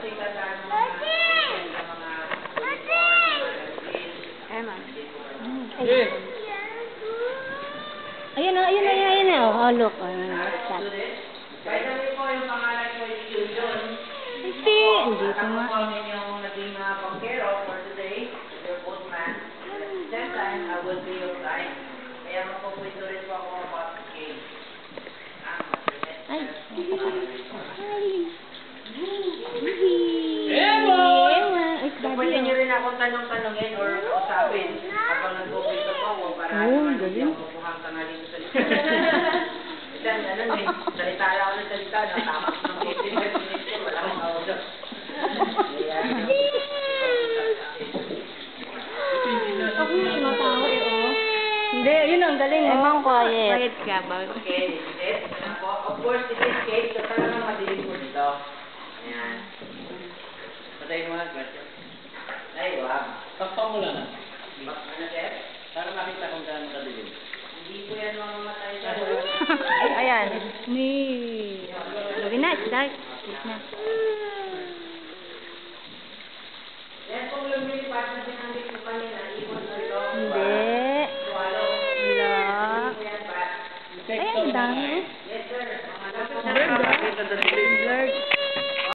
sikat sa mga Ayan na. Oh, look. What's that? Kahit namin po yung pangalan ko yung Julian. Hindi. Andito Ako nga. po ang inyong naging pangkero for today. Your postman. At the same time, I will be your guide. Kaya mapupunto rin po ako about the game. Ay. Pwede nyo rin akong tanong-tanongin or kausapin habang nagpupito po ako para hindi ako mapuhang tangali sa salita. Ilan, salita lang ako ng salita, natama ko ng 15 minutes ko, wala akong kausap. Ako yung sinatawa oh. Hindi, yun ang galing oh. Emang quiet. Quiet ka ba? Okay, this is, of course, this is cake, so talagang madilim po dito. Ayan. Patayin mo nga, Gretchen. Ay, wag. Takpan mo lang na. Ano, sir? Para makita kung gaano kadilim. Hindi po yan mamamatay sa Ayan. Lagi na, it's dark. It's na. Yan kung lumilipat na sinanggit mo kanina, ibon mo ito. Hindi. Swallow. Wala. Hindi po yan ba? Ay, ang dami.